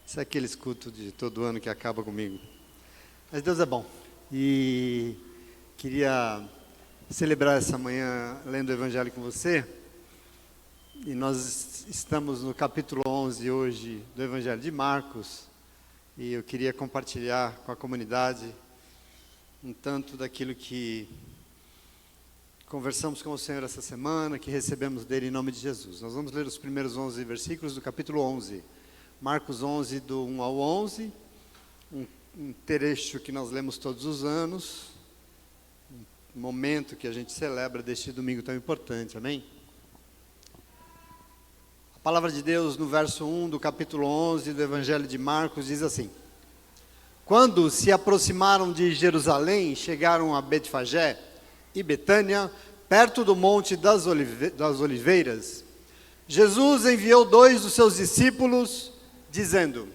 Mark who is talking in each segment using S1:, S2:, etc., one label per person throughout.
S1: Esse é aquele culto de todo ano que acaba comigo. Mas Deus é bom. E queria celebrar essa manhã lendo o Evangelho com você. E nós estamos no capítulo 11 hoje do Evangelho de Marcos. E eu queria compartilhar com a comunidade um tanto daquilo que conversamos com o Senhor essa semana, que recebemos dele em nome de Jesus. Nós vamos ler os primeiros 11 versículos do capítulo 11. Marcos 11, do 1 ao 11, um trecho que nós lemos todos os anos, um momento que a gente celebra deste domingo tão importante, amém? A palavra de Deus no verso 1 do capítulo 11 do Evangelho de Marcos diz assim: Quando se aproximaram de Jerusalém, chegaram a Betfagé e Betânia, perto do Monte das Oliveiras, Jesus enviou 2 dos seus discípulos, dizendo: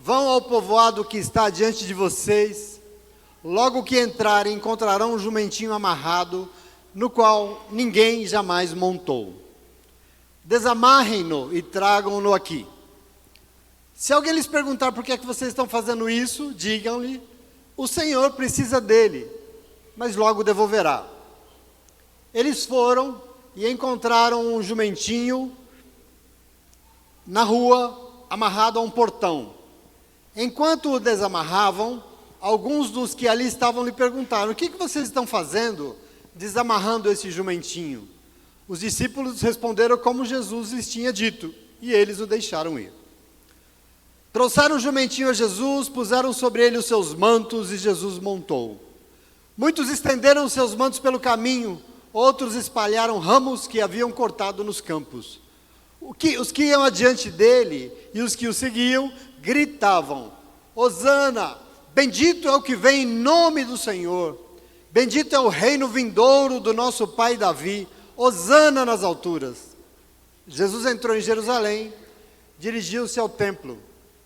S1: Vão ao povoado que está diante de vocês, logo que entrarem encontrarão um jumentinho amarrado, no qual ninguém jamais montou. Desamarrem-no e tragam-no aqui. Se alguém lhes perguntar por que é que vocês estão fazendo isso, digam-lhe: o Senhor precisa dele, mas logo devolverá. Eles foram e encontraram um jumentinho na rua, amarrado a um portão. Enquanto o desamarravam, alguns dos que ali estavam lhe perguntaram: o que vocês estão fazendo desamarrando esse jumentinho? Os discípulos responderam como Jesus lhes tinha dito, e eles o deixaram ir. Trouxeram o jumentinho a Jesus, puseram sobre ele os seus mantos, e Jesus montou. Muitos estenderam os seus mantos pelo caminho, outros espalharam ramos que haviam cortado nos campos. Os que iam adiante dele e os que o seguiam gritavam: Hosana, bendito é o que vem em nome do Senhor, bendito é o reino vindouro do nosso pai Davi, Hosana nas alturas. Jesus entrou em Jerusalém, dirigiu-se ao templo,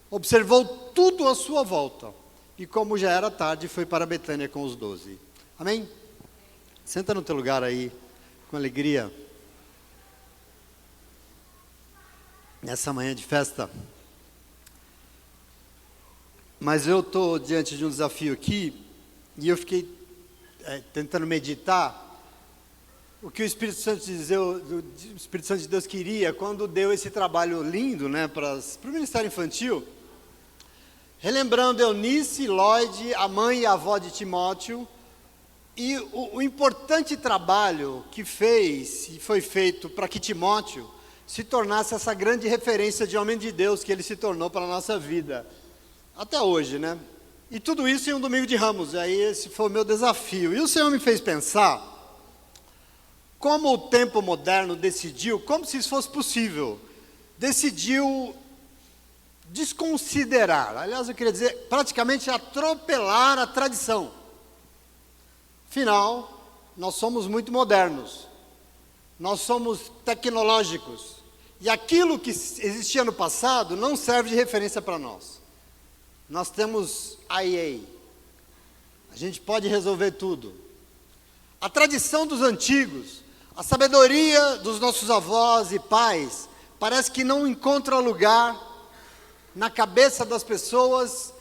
S1: observou tudo à sua volta, e como já era tarde, foi para Betânia com os 12. Amém? Senta no teu lugar aí, com alegria. Nessa manhã de festa. Mas eu estou diante de um desafio aqui, e eu fiquei tentando meditar o que o Espírito Santo de Deus queria quando deu esse trabalho lindo, né, para o Ministério Infantil, relembrando Eunice, Lloyd, a mãe e a avó de Timóteo, e o importante trabalho que fez e foi feito para que Timóteo se tornasse essa grande referência de homem de Deus que ele se tornou para a nossa vida, até hoje, né? E tudo isso em um domingo de Ramos, aí esse foi o meu desafio. E o Senhor me fez pensar como o tempo moderno decidiu, como se isso fosse possível, decidiu desconsiderar, aliás eu queria dizer, praticamente atropelar a tradição. Afinal, nós somos muito modernos, nós somos tecnológicos, e aquilo que existia no passado não serve de referência para nós. Nós temos IA, a gente pode resolver tudo. A tradição dos antigos, a sabedoria dos nossos avós e pais, parece que não encontra lugar na cabeça das pessoas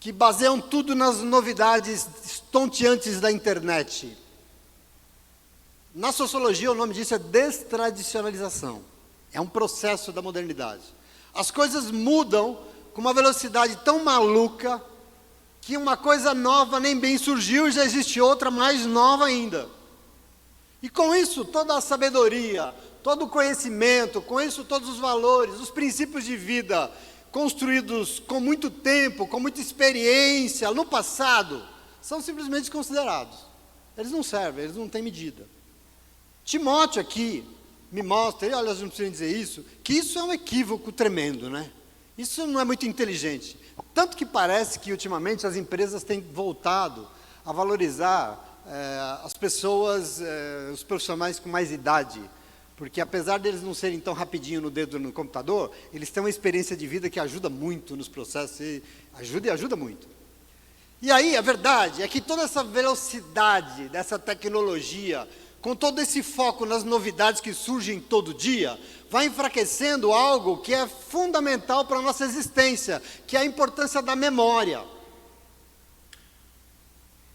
S1: que baseiam tudo nas novidades estonteantes da internet. Na sociologia, o nome disso é destradicionalização. É um processo da modernidade. As coisas mudam com uma velocidade tão maluca que uma coisa nova nem bem surgiu e já existe outra mais nova ainda. E com isso, toda a sabedoria, todo o conhecimento, com isso todos os valores, os princípios de vida construídos com muito tempo, com muita experiência, no passado, são simplesmente desconsiderados. Eles não servem, eles não têm medida. Timóteo aqui me mostra, e olha, não preciso dizer isso, que isso é um equívoco tremendo, né? Isso não é muito inteligente. Tanto que parece que ultimamente as empresas têm voltado a valorizar as pessoas, os profissionais com mais idade, porque apesar deles não serem tão rapidinho no dedo no computador, eles têm uma experiência de vida que ajuda muito nos processos, e ajuda muito. E aí, a verdade é que toda essa velocidade dessa tecnologia com todo esse foco nas novidades que surgem todo dia, vai enfraquecendo algo que é fundamental para a nossa existência, que é a importância da memória.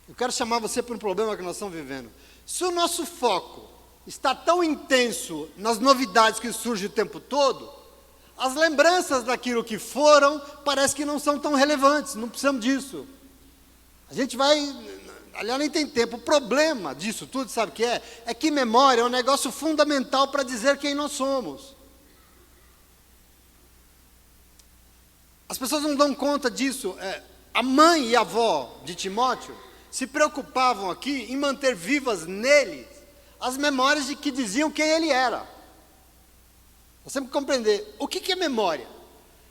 S1: Eu quero chamar você para um problema que nós estamos vivendo. Se o nosso foco está tão intenso nas novidades que surgem o tempo todo, as lembranças daquilo que foram, parece que não são tão relevantes, não precisamos disso. A gente vai, aliás, nem tem tempo. O problema disso tudo, sabe o que é? É que memória é um negócio fundamental para dizer quem nós somos. As pessoas não dão conta disso. A mãe e a avó de Timóteo se preocupavam aqui em manter vivas nele as memórias de que diziam quem ele era. Nós temos que compreender o que é memória.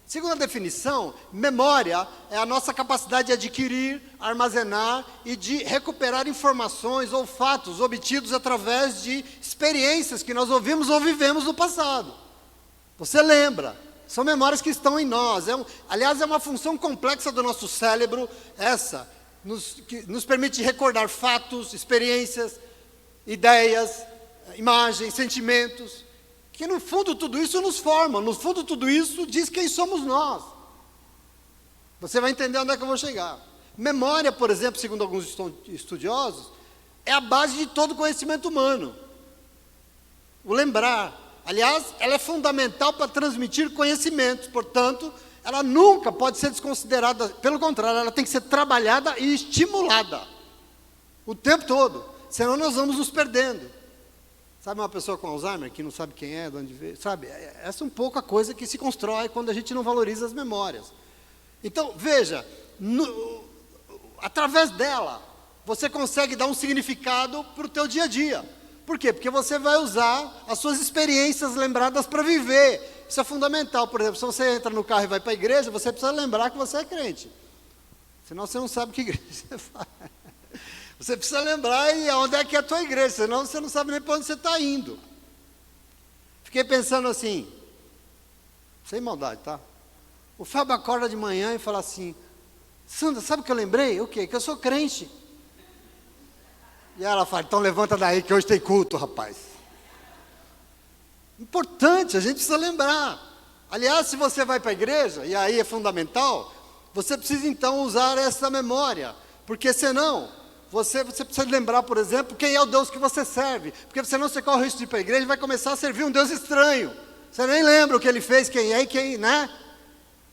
S1: Segundo a definição, memória é a nossa capacidade de adquirir, armazenar e de recuperar informações ou fatos obtidos através de experiências que nós ouvimos ou vivemos no passado. Você lembra? São memórias que estão em nós. Aliás, é uma função complexa do nosso cérebro, que nos permite recordar fatos, experiências, ideias, imagens, sentimentos, que no fundo tudo isso nos forma, no fundo tudo isso diz quem somos nós. Você vai entender onde é que eu vou chegar. Memória, por exemplo, segundo alguns estudiosos, é a base de todo conhecimento humano. O lembrar. Aliás, ela é fundamental para transmitir conhecimentos, portanto, ela nunca pode ser desconsiderada, pelo contrário, ela tem que ser trabalhada e estimulada o tempo todo, senão nós vamos nos perdendo. Sabe uma pessoa com Alzheimer, que não sabe quem é, de onde veio, sabe? Essa é um pouco a coisa que se constrói quando a gente não valoriza as memórias. Então, veja, através dela, você consegue dar um significado para o teu dia a dia. Por quê? Porque você vai usar as suas experiências lembradas para viver. Isso é fundamental. Por exemplo, se você entra no carro e vai para a igreja, você precisa lembrar que você é crente. Senão você não sabe que igreja você faz. Você precisa lembrar onde é que é a tua igreja, senão você não sabe nem para onde você está indo. Fiquei pensando assim, sem maldade, tá? O Fábio acorda de manhã e fala assim, Sandra, sabe o que eu lembrei? O quê? Que eu sou crente. E ela fala, então levanta daí que hoje tem culto, rapaz. Importante, a gente precisa lembrar. Aliás, se você vai para a igreja, e aí é fundamental, você precisa então usar essa memória, porque senão, você precisa lembrar, por exemplo, quem é o Deus que você serve, porque senão você corre o risco de ir para a igreja e vai começar a servir um Deus estranho. Você nem lembra o que ele fez, quem é e quem, né?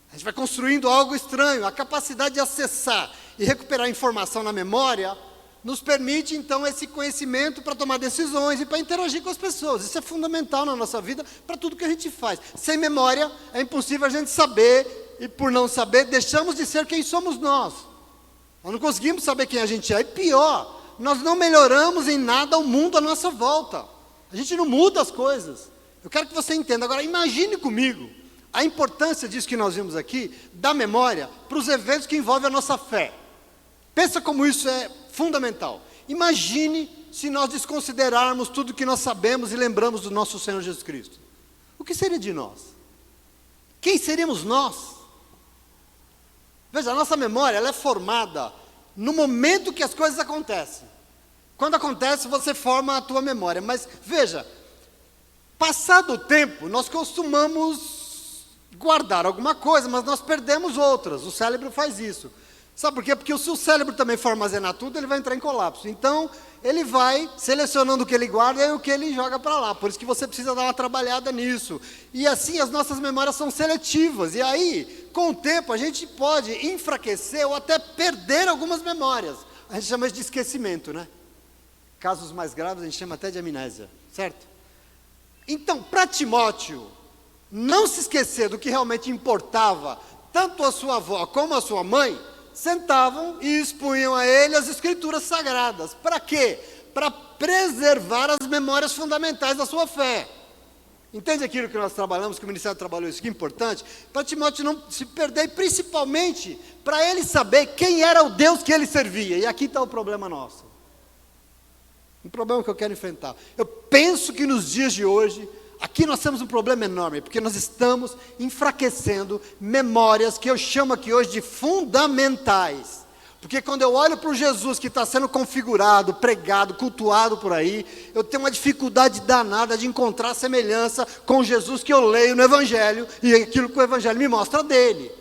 S1: A gente vai construindo algo estranho. A capacidade de acessar e recuperar informação na memória nos permite, então, esse conhecimento para tomar decisões e para interagir com as pessoas. Isso é fundamental na nossa vida, para tudo que a gente faz. Sem memória, é impossível a gente saber, e por não saber, deixamos de ser quem somos nós. Nós não conseguimos saber quem a gente é. E pior, nós não melhoramos em nada o mundo à nossa volta. A gente não muda as coisas. Eu quero que você entenda. Agora, imagine comigo a importância disso que nós vimos aqui, da memória, para os eventos que envolvem a nossa fé. Pensa como isso é fundamental. Imagine se nós desconsiderarmos tudo que nós sabemos e lembramos do nosso Senhor Jesus Cristo. O que seria de nós? Quem seríamos nós? Veja, a nossa memória ela é formada no momento que as coisas acontecem. Quando acontece, você forma a tua memória. Mas, veja, passado o tempo, nós costumamos guardar alguma coisa, mas nós perdemos outras. O cérebro faz isso. Sabe por quê? Porque se o cérebro também for armazenar tudo, ele vai entrar em colapso. Então, ele vai selecionando o que ele guarda e o que ele joga para lá. Por isso que você precisa dar uma trabalhada nisso. E assim, as nossas memórias são seletivas. E aí, com o tempo, a gente pode enfraquecer ou até perder algumas memórias. A gente chama isso de esquecimento, né? Casos mais graves, a gente chama até de amnésia, certo? Então, para Timóteo, não se esquecer do que realmente importava, tanto a sua avó como a sua mãe, sentavam e expunham a ele as escrituras sagradas. Para quê? Para preservar as memórias fundamentais da sua fé. Entende aquilo que nós trabalhamos, que o Ministério trabalhou isso, que é importante? Para Timóteo não se perder, e principalmente para ele saber quem era o Deus que ele servia. E aqui está o problema nosso. Um problema que eu quero enfrentar. Eu penso que nos dias de hoje, aqui nós temos um problema enorme, porque nós estamos enfraquecendo memórias que eu chamo aqui hoje de fundamentais. Porque quando eu olho para o Jesus que está sendo configurado, pregado, cultuado por aí, eu tenho uma dificuldade danada de encontrar semelhança com o Jesus que eu leio no Evangelho e aquilo que o Evangelho me mostra dele.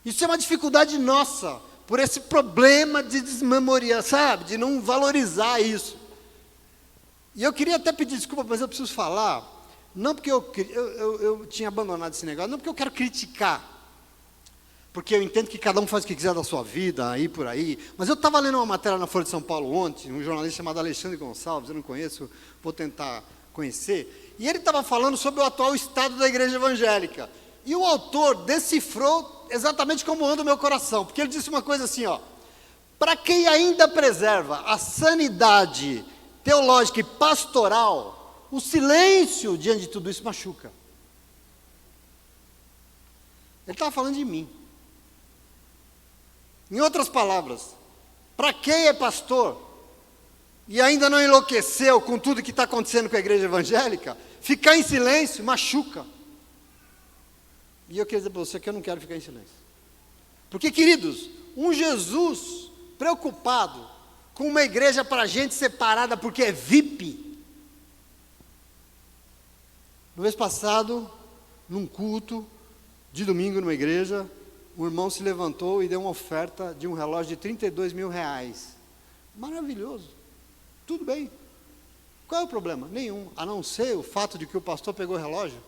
S1: Isso é uma dificuldade nossa, por esse problema de desmemoriar, sabe? De não valorizar isso. E eu queria até pedir desculpa, mas eu preciso falar, não porque eu tinha abandonado esse negócio, não porque eu quero criticar, porque eu entendo que cada um faz o que quiser da sua vida, aí por aí, mas eu estava lendo uma matéria na Folha de São Paulo ontem, um jornalista chamado Alexandre Gonçalves, eu não conheço, vou tentar conhecer, e ele estava falando sobre o atual estado da igreja evangélica, e o autor decifrou exatamente como anda o meu coração, porque ele disse uma coisa assim, ó: para quem ainda preserva a sanidade teológica e pastoral, o silêncio diante de tudo isso machuca. Ele estava falando de mim. Em outras palavras, para quem é pastor e ainda não enlouqueceu com tudo que está acontecendo com a igreja evangélica, ficar em silêncio machuca. E eu quero dizer para você que eu não quero ficar em silêncio. Porque, queridos, um Jesus preocupado com uma igreja para gente separada porque é VIP. No mês passado, num culto de domingo numa igreja, um irmão se levantou e deu uma oferta de um relógio de 32 mil reais. Maravilhoso. Tudo bem. Qual é o problema? Nenhum. A não ser o fato de que o pastor pegou o relógio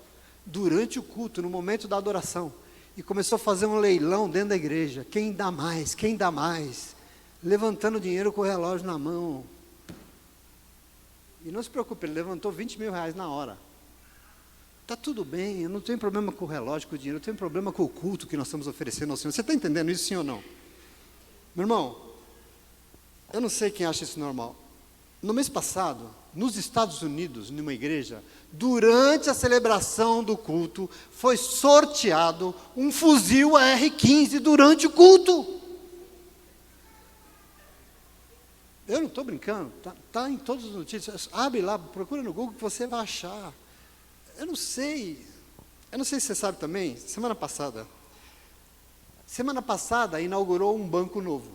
S1: durante o culto, no momento da adoração, e começou a fazer um leilão dentro da igreja. Quem dá mais? Quem dá mais? Levantando dinheiro com o relógio na mão. E não se preocupe, ele levantou 20 mil reais na hora. Está tudo bem, eu não tenho problema com o relógio, com o dinheiro, eu tenho problema com o culto que nós estamos oferecendo ao Senhor. Você está entendendo isso, sim ou não? Meu irmão, eu não sei quem acha isso normal. No mês passado, nos Estados Unidos, numa igreja, durante a celebração do culto, foi sorteado um fuzil AR-15 durante o culto. Eu não estou brincando, está em todas as notícias. Abre lá, procura no Google que você vai achar. Eu não sei se você sabe também, semana passada inaugurou um banco novo.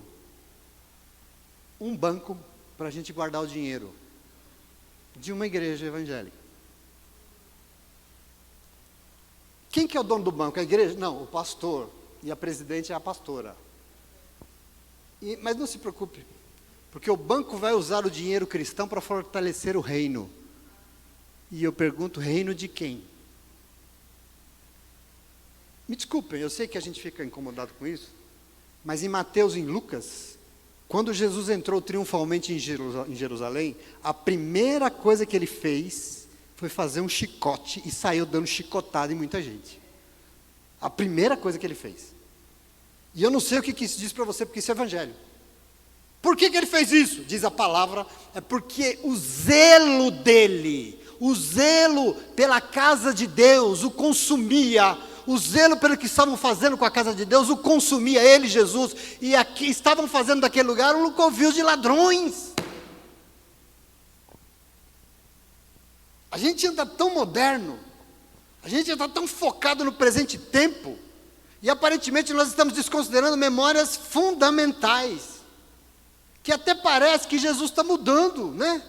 S1: Um banco para a gente guardar o dinheiro de uma igreja evangélica. Quem que é o dono do banco? A igreja? Não, o pastor. E a presidente é a pastora. Mas não se preocupe, porque o banco vai usar o dinheiro cristão para fortalecer o reino. E eu pergunto, reino de quem? Me desculpem, eu sei que a gente fica incomodado com isso, mas em Mateus e em Lucas, quando Jesus entrou triunfalmente em Jerusalém, a primeira coisa que ele fez foi fazer um chicote e saiu dando chicotada em muita gente. A primeira coisa que ele fez. E eu não sei o que isso diz para você, porque isso é evangelho. Por que ele fez isso? Diz a palavra, é porque o zelo dele, o zelo pela casa de Deus o consumia, o zelo pelo que estavam fazendo com a casa de Deus o consumia, ele, Jesus, e aqui estavam fazendo daquele lugar um covil de ladrões. A gente anda tão moderno, a gente anda tão focado no presente tempo, e aparentemente nós estamos desconsiderando memórias fundamentais, que até parece que Jesus está mudando, né?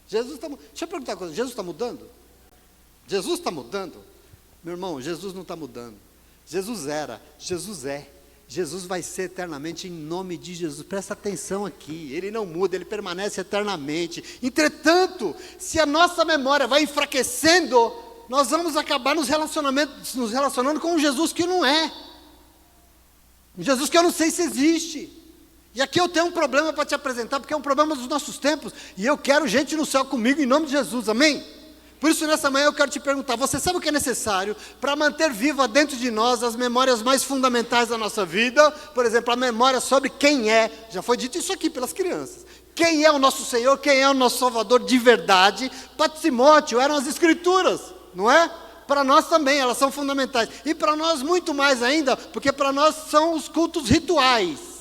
S1: Jesus está mudando. Deixa eu perguntar uma coisa, Jesus está mudando? Jesus está mudando? Meu irmão, Jesus não está mudando. Jesus era, Jesus é, Jesus vai ser eternamente em nome de Jesus. Presta atenção aqui, Ele não muda, Ele permanece eternamente. Entretanto, se a nossa memória vai enfraquecendo, nós vamos acabar nos relacionando com um Jesus que não é. Um Jesus que eu não sei se existe. E aqui eu tenho um problema para te apresentar, porque é um problema dos nossos tempos, e eu quero gente no céu comigo em nome de Jesus, amém? Por isso nessa manhã eu quero te perguntar, você sabe o que é necessário para manter viva dentro de nós as memórias mais fundamentais da nossa vida? Por exemplo, a memória sobre quem é, já foi dito isso aqui pelas crianças, quem é o nosso Senhor, quem é o nosso Salvador de verdade. Para Timóteo eram as Escrituras, não é? Para nós também, elas são fundamentais, e para nós muito mais ainda, porque para nós são os cultos rituais.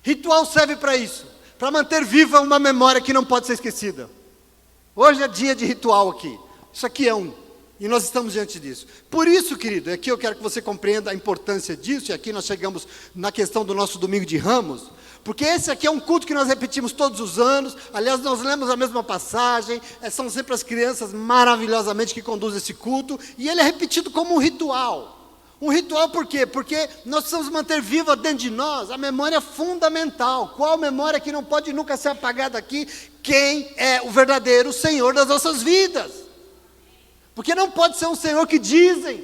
S1: Ritual serve para isso, para manter viva uma memória que não pode ser esquecida. Hoje é dia de ritual aqui, isso aqui é um. E nós estamos diante disso. Por isso, querido, aqui eu quero que você compreenda a importância disso, e aqui nós chegamos na questão do nosso domingo de Ramos, porque esse aqui é um culto que nós repetimos todos os anos. Aliás, nós lemos a mesma passagem, são sempre as crianças maravilhosamente que conduzem esse culto, e ele é repetido como um ritual. Um ritual por quê? Porque nós precisamos manter viva dentro de nós a memória fundamental. Qual memória que não pode nunca ser apagada aqui? Quem é o verdadeiro Senhor das nossas vidas? Porque não pode ser um Senhor que dizem,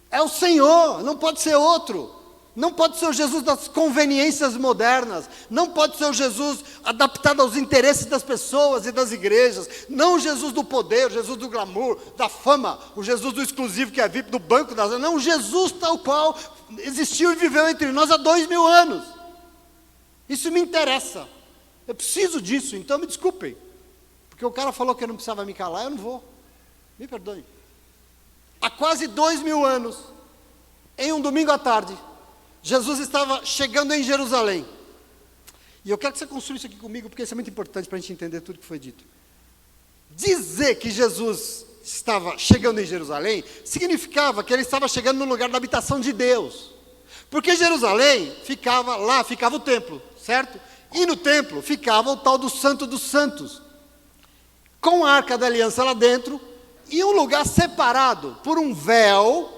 S1: é o Senhor, não pode ser outro. Não pode ser o Jesus das conveniências modernas, não pode ser o Jesus adaptado aos interesses das pessoas e das igrejas, não o Jesus do poder, o Jesus do glamour, da fama, o Jesus do exclusivo que é VIP do banco das... Não, o Jesus tal qual existiu e viveu entre nós há 2000 anos. Isso me interessa, eu preciso disso, então me desculpem, porque o cara falou que eu não precisava me calar, eu não vou. Me perdoe. Há quase 2000 anos, em um domingo à tarde, Jesus estava chegando em Jerusalém. E eu quero que você construa isso aqui comigo, porque isso é muito importante para a gente entender tudo que foi dito. Dizer que Jesus estava chegando em Jerusalém, significava que ele estava chegando no lugar da habitação de Deus. Porque Jerusalém ficava lá, ficava o templo, certo? E no templo ficava o tal do Santo dos Santos, com a Arca da Aliança lá dentro, e um lugar separado por um véu,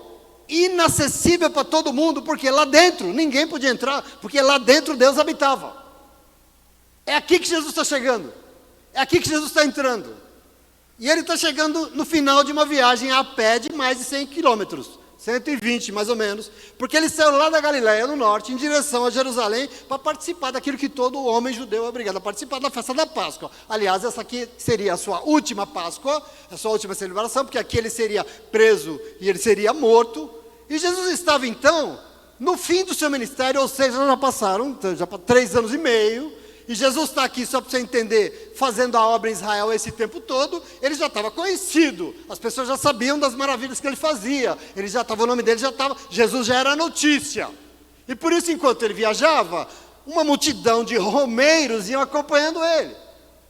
S1: inacessível para todo mundo, porque lá dentro ninguém podia entrar, porque lá dentro Deus habitava. É aqui que Jesus está chegando, é aqui que Jesus está entrando, e ele está chegando no final de uma viagem a pé de mais de 100 quilômetros, 120 mais ou menos, porque ele saiu lá da Galiléia, no norte, em direção a Jerusalém, para participar daquilo que todo homem judeu é obrigado a participar, da festa da Páscoa. Aliás, essa aqui seria a sua última Páscoa, a sua última celebração, porque aqui ele seria preso e ele seria morto. E Jesus estava então no fim do seu ministério, ou seja, já passaram 3 anos e meio, e Jesus está aqui, só para você entender, fazendo a obra em Israel esse tempo todo. Ele já estava conhecido, as pessoas já sabiam das maravilhas que ele fazia, ele já estava, o nome dele já estava, Jesus já era notícia, e por isso enquanto ele viajava, uma multidão de romeiros iam acompanhando ele,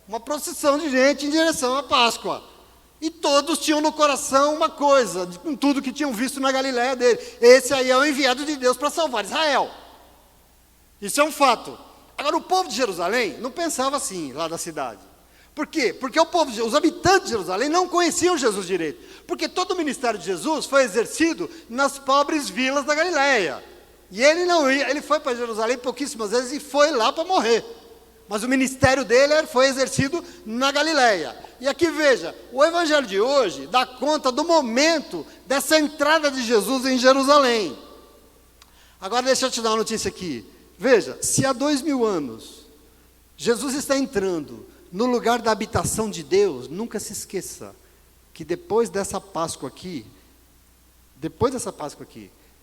S1: uma procissão de gente em direção à Páscoa, e todos tinham no coração uma coisa, com tudo que tinham visto na Galiléia dele, esse aí é o enviado de Deus para salvar Israel, isso é um fato. Agora, o povo de Jerusalém não pensava assim, lá da cidade. Por quê? Porque os habitantes de Jerusalém não conheciam Jesus direito. Porque todo o ministério de Jesus foi exercido nas pobres vilas da Galiléia. E ele não ia, ele foi para Jerusalém pouquíssimas vezes e foi lá para morrer. Mas o ministério dele foi exercido na Galiléia. E aqui veja, o evangelho de hoje dá conta do momento dessa entrada de Jesus em Jerusalém. Agora deixa eu te dar uma notícia aqui. Veja, se há 2000 anos, Jesus está entrando no lugar da habitação de Deus, nunca se esqueça que depois dessa Páscoa aqui,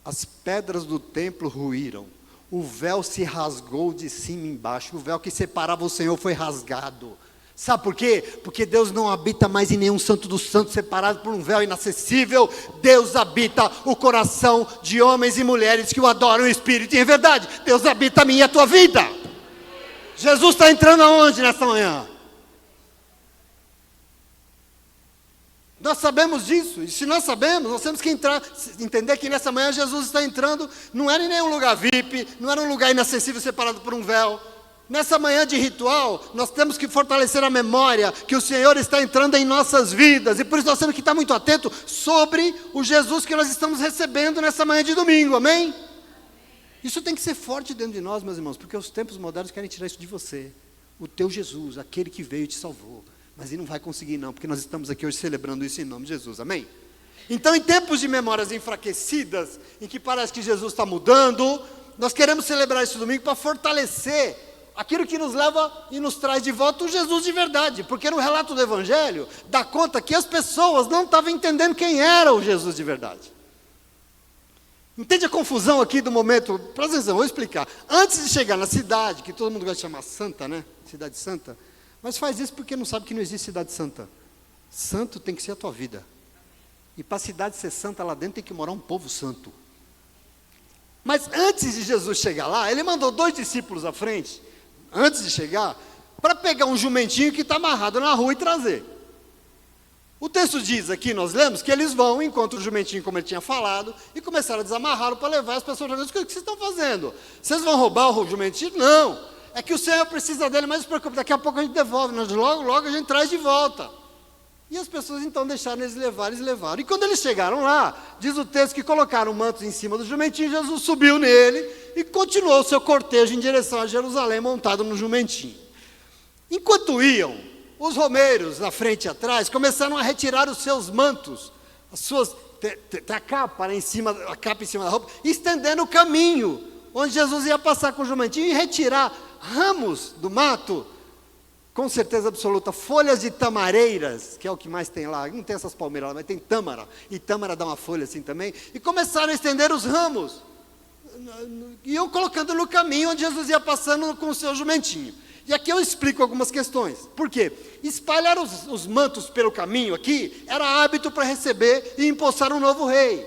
S1: as pedras do templo ruíram, o véu se rasgou de cima embaixo, o véu que separava o Senhor foi rasgado. Sabe por quê? Porque Deus não habita mais em nenhum santo dos santos separado por um véu inacessível. Deus habita o coração de homens e mulheres que o adoram em espírito e em verdade. Deus habita a minha e a tua vida. Jesus está entrando aonde nesta manhã? Nós sabemos disso, e se nós sabemos, nós temos que entender que nessa manhã Jesus está entrando, não era em nenhum lugar VIP, não era um lugar inacessível separado por um véu. Nessa manhã de ritual, nós temos que fortalecer a memória que o Senhor está entrando em nossas vidas, e por isso nós temos que estar muito atento sobre o Jesus que nós estamos recebendo nessa manhã de domingo, amém? Isso tem que ser forte dentro de nós, meus irmãos, porque os tempos modernos querem tirar isso de você, o teu Jesus, aquele que veio e te salvou, mas ele não vai conseguir não, porque nós estamos aqui hoje celebrando isso em nome de Jesus, amém? Então, em tempos de memórias enfraquecidas, em que parece que Jesus está mudando, nós queremos celebrar esse domingo para fortalecer aquilo que nos leva e nos traz de volta o Jesus de verdade, porque no relato do Evangelho, dá conta que as pessoas não estavam entendendo quem era o Jesus de verdade. Entende a confusão aqui do momento? Presta atenção, vou explicar. Antes de chegar na cidade, que todo mundo gosta de chamar santa, né? Cidade santa, mas faz isso porque não sabe que não existe cidade santa. Santo tem que ser a tua vida. E para a cidade ser santa, lá dentro tem que morar um povo santo. Mas antes de Jesus chegar lá, ele mandou 2 discípulos à frente, antes de chegar, para pegar um jumentinho que está amarrado na rua e trazer. O texto diz aqui, nós lemos, que eles vão, encontram o jumentinho como ele tinha falado, e começaram a desamarrá-lo para levar as pessoas. O que vocês estão fazendo? Vocês vão roubar o jumentinho? Não, é que o Senhor precisa dele, mas não se preocupe, daqui a pouco a gente devolve, logo a gente traz de volta. E as pessoas então deixaram eles levaram. E quando eles chegaram lá, diz o texto que colocaram mantos em cima do jumentinho, Jesus subiu nele e continuou o seu cortejo em direção a Jerusalém, montado no jumentinho. Enquanto iam, os romeiros, na frente e atrás, começaram a retirar os seus mantos, as suas, a capa em cima da roupa, estendendo o caminho, onde Jesus ia passar com o jumentinho, e retirar ramos do mato, com certeza absoluta, folhas de tamareiras, que é o que mais tem lá, não tem essas palmeiras lá, mas tem tâmara, e tâmara dá uma folha assim também, e começaram a estender os ramos, iam colocando no caminho, onde Jesus ia passando com o seu jumentinho. E aqui eu explico algumas questões. Por quê? Espalhar os mantos pelo caminho aqui era hábito para receber e empossar um novo rei.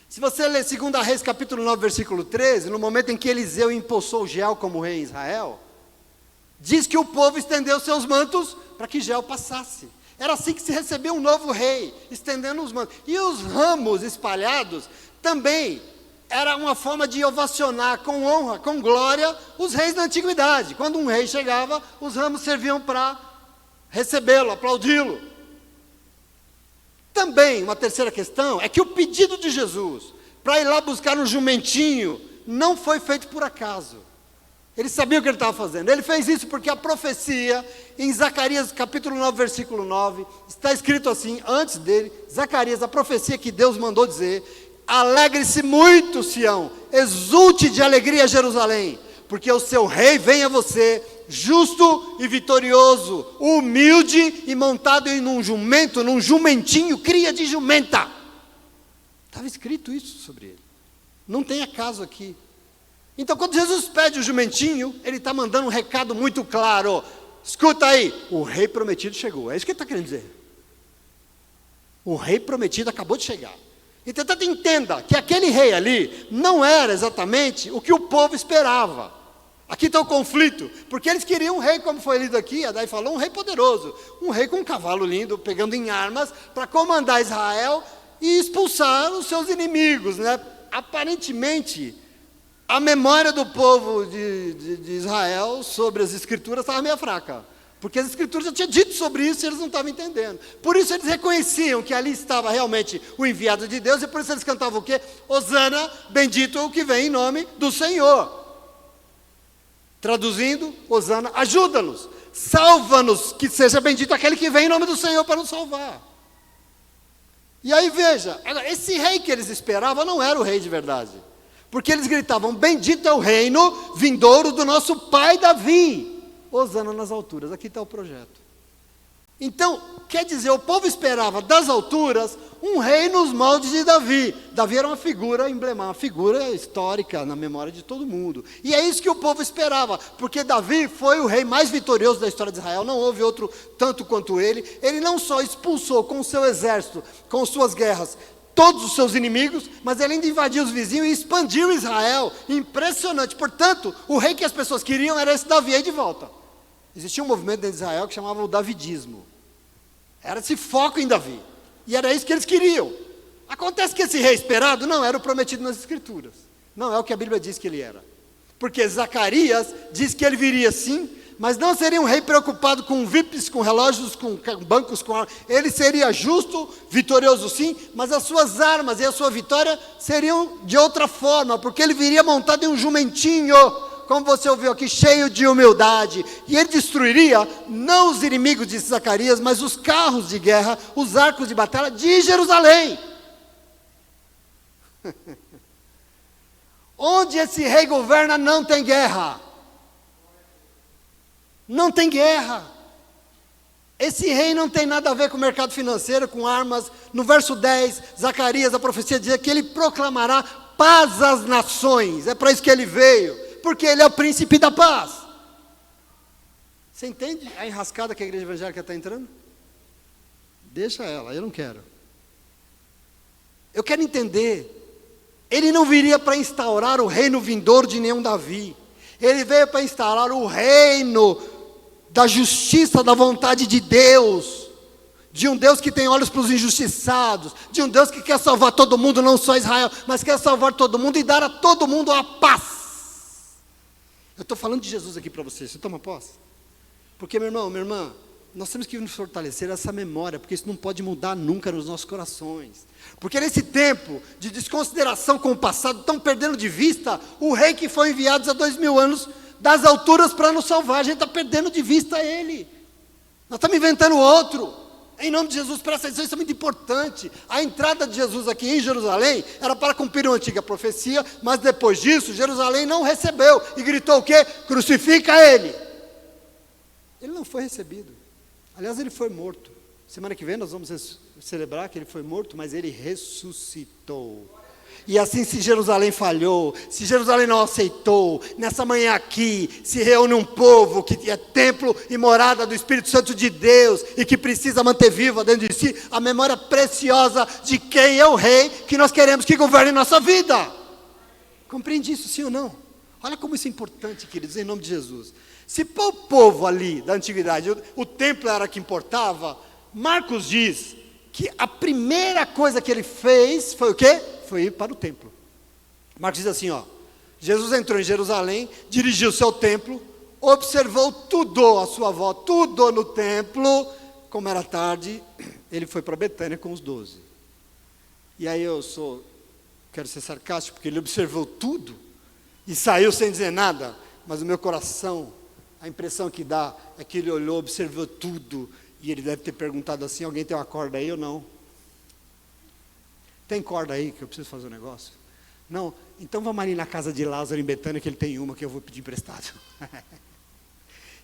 S1: Se você ler 2 Reis, capítulo 9, versículo 13, no momento em que Eliseu empossou Jeel como rei em Israel, diz que o povo estendeu seus mantos para que Jeel passasse. Era assim que se recebia um novo rei, estendendo os mantos. E os ramos espalhados também era uma forma de ovacionar com honra, com glória, os reis da antiguidade. Quando um rei chegava, os ramos serviam para recebê-lo, aplaudi-lo. Também, uma terceira questão, é que o pedido de Jesus para ir lá buscar um jumentinho não foi feito por acaso. Ele sabia o que ele estava fazendo. Ele fez isso porque a profecia, em Zacarias capítulo 9, versículo 9, está escrito assim, antes dele, Zacarias, a profecia que Deus mandou dizer: alegre-se muito, Sião, exulte de alegria, Jerusalém, porque o seu rei vem a você, justo e vitorioso, humilde e montado em um jumento, num jumentinho, cria de jumenta. Estava escrito isso sobre ele. Não tem acaso aqui. Então, quando Jesus pede o jumentinho, ele está mandando um recado muito claro. Escuta aí, o rei prometido chegou. É isso que ele está querendo dizer. O rei prometido acabou de chegar. Então, entenda que aquele rei ali não era exatamente o que o povo esperava. Aqui está o conflito, porque eles queriam um rei, como foi lido aqui, Adai falou, um rei poderoso, um rei com um cavalo lindo, pegando em armas, para comandar Israel e expulsar os seus inimigos, né? Aparentemente, a memória do povo de Israel sobre as escrituras estava meio fraca. Porque as escrituras já tinham dito sobre isso e eles não estavam entendendo. Por isso eles reconheciam que ali estava realmente o enviado de Deus, e por isso eles cantavam o quê? Hosana, bendito o que vem em nome do Senhor. Traduzindo, Hosana, ajuda-nos, salva-nos, que seja bendito aquele que vem em nome do Senhor para nos salvar. E aí veja, esse rei que eles esperavam não era o rei de verdade. Porque eles gritavam, bendito é o reino vindouro do nosso pai Davi. Hosana nas alturas, aqui está o projeto. Então, quer dizer, o povo esperava das alturas um rei nos moldes de Davi. Davi era uma figura emblemática, uma figura histórica na memória de todo mundo. E é isso que o povo esperava, porque Davi foi o rei mais vitorioso da história de Israel, não houve outro tanto quanto ele. Ele não só expulsou com o seu exército, com suas guerras, todos os seus inimigos, mas ele ainda invadiu os vizinhos e expandiu Israel. Impressionante. Portanto, o rei que as pessoas queriam era esse Davi aí de volta. Existia um movimento dentro de Israel que chamava o Davidismo. Era esse foco em Davi. E era isso que eles queriam. Acontece que esse rei esperado não era o prometido nas Escrituras. Não é o que a Bíblia diz que ele era. Porque Zacarias diz que ele viria sim, mas não seria um rei preocupado com VIPs, com relógios, com bancos, com armas. Ele seria justo, vitorioso sim, mas as suas armas e a sua vitória seriam de outra forma, porque ele viria montado em um jumentinho, como você ouviu aqui, cheio de humildade. E ele destruiria, não os inimigos de Zacarias, mas os carros de guerra, os arcos de batalha de Jerusalém. Onde esse rei governa não tem guerra. Não tem guerra. Esse rei não tem nada a ver com o mercado financeiro, com armas. No verso 10, Zacarias, a profecia dizia que ele proclamará paz às nações. É para isso que ele veio, porque ele é o príncipe da paz. Você entende a enrascada que a igreja evangélica está entrando? Deixa ela, eu não quero. Eu quero entender. Ele não viria para instaurar o reino vindouro de nenhum Davi. Ele veio para instaurar o reino da justiça, da vontade de Deus, de um Deus que tem olhos para os injustiçados, de um Deus que quer salvar todo mundo, não só Israel, mas quer salvar todo mundo e dar a todo mundo a paz. Eu estou falando de Jesus aqui para você toma posse? Porque, meu irmão, minha irmã, nós temos que nos fortalecer essa memória, porque isso não pode mudar nunca nos nossos corações. Porque nesse tempo de desconsideração com o passado, estão perdendo de vista o rei que foi enviado há 2000 anos das alturas para nos salvar. A gente está perdendo de vista ele. Nós estamos inventando outro. Em nome de Jesus, presta atenção, isso é muito importante. A entrada de Jesus aqui em Jerusalém era para cumprir uma antiga profecia, mas depois disso, Jerusalém não recebeu e gritou o quê? Crucifica ele. Ele não foi recebido. Aliás, ele foi morto. Semana que vem nós vamos celebrar que ele foi morto, mas ele ressuscitou. E assim, se Jerusalém falhou, se Jerusalém não aceitou, nessa manhã aqui se reúne um povo que é templo e morada do Espírito Santo de Deus e que precisa manter viva dentro de si a memória preciosa de quem é o rei que nós queremos que governe nossa vida. Compreende isso, sim ou não? Olha como isso é importante, queridos, em nome de Jesus. Se para o povo ali da antiguidade o templo era que importava, Marcos diz que a primeira coisa que ele fez foi o quê? Foi ir para o templo. Marcos diz assim, Jesus entrou em Jerusalém, dirigiu o seu templo, observou tudo à sua volta, tudo no templo. Como era tarde, ele foi para Betânia com os 12. E aí quero ser sarcástico, porque ele observou tudo e saiu sem dizer nada, mas o meu coração, a impressão que dá é que ele olhou, observou tudo, e ele deve ter perguntado assim, alguém tem uma corda aí ou não? Tem corda aí que eu preciso fazer um negócio? Não? Então vamos ali na casa de Lázaro em Betânia, que ele tem uma que eu vou pedir emprestado.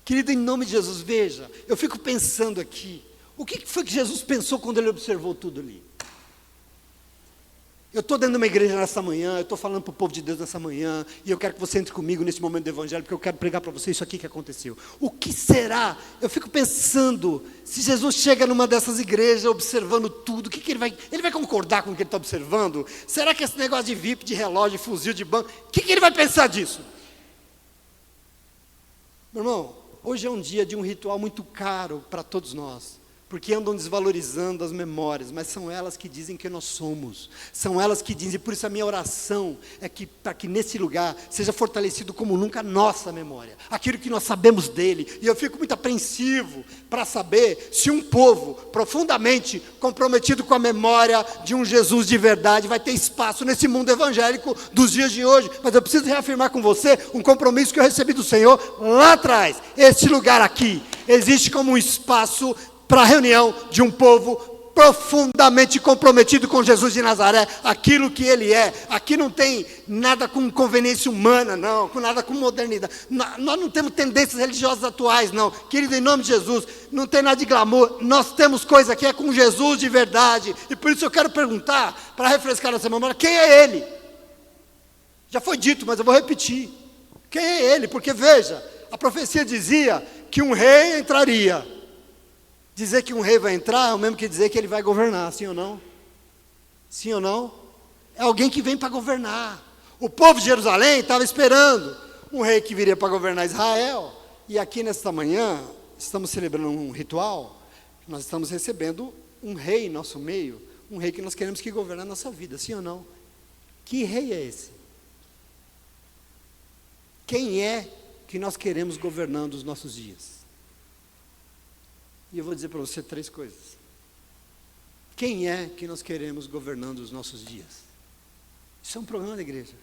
S1: Querido, em nome de Jesus, veja, eu fico pensando aqui, o que foi que Jesus pensou quando ele observou tudo ali? Eu estou dentro de uma igreja nessa manhã, eu estou falando para o povo de Deus nessa manhã, e eu quero que você entre comigo nesse momento do evangelho, porque eu quero pregar para você isso aqui que aconteceu. O que será? Eu fico pensando, se Jesus chega numa dessas igrejas observando tudo, o que ele vai concordar com o que ele está observando? Será que esse negócio de VIP, de relógio, de fuzil, de banco, o que ele vai pensar disso? Meu irmão, hoje é um dia de um ritual muito caro para todos nós, porque andam desvalorizando as memórias, mas são elas que dizem que nós somos, são elas que dizem, por isso a minha oração é que, para que nesse lugar seja fortalecido como nunca a nossa memória, aquilo que nós sabemos dele, e eu fico muito apreensivo para saber se um povo profundamente comprometido com a memória de um Jesus de verdade vai ter espaço nesse mundo evangélico dos dias de hoje. Mas eu preciso reafirmar com você um compromisso que eu recebi do Senhor lá atrás. Este lugar aqui existe como um espaço para a reunião de um povo profundamente comprometido com Jesus de Nazaré, aquilo que ele é. Aqui não tem nada com conveniência humana, não, com nada com modernidade. Nós não temos tendências religiosas atuais, não. Querido, em nome de Jesus, não tem nada de glamour. Nós temos coisa que é com Jesus de verdade. E por isso eu quero perguntar, para refrescar nossa memória, quem é ele? Já foi dito, mas eu vou repetir. Quem é ele? Porque veja, a profecia dizia que um rei entraria. Dizer que um rei vai entrar é o mesmo que dizer que ele vai governar, sim ou não? Sim ou não? É alguém que vem para governar. O povo de Jerusalém estava esperando um rei que viria para governar Israel. E aqui nesta manhã, estamos celebrando um ritual, nós estamos recebendo um rei em nosso meio, um rei que nós queremos que governe a nossa vida, sim ou não? Que rei é esse? Quem é que nós queremos governando os nossos dias? E eu vou dizer para você 3 coisas. Quem é que nós queremos governando os nossos dias? Isso é um programa da igreja.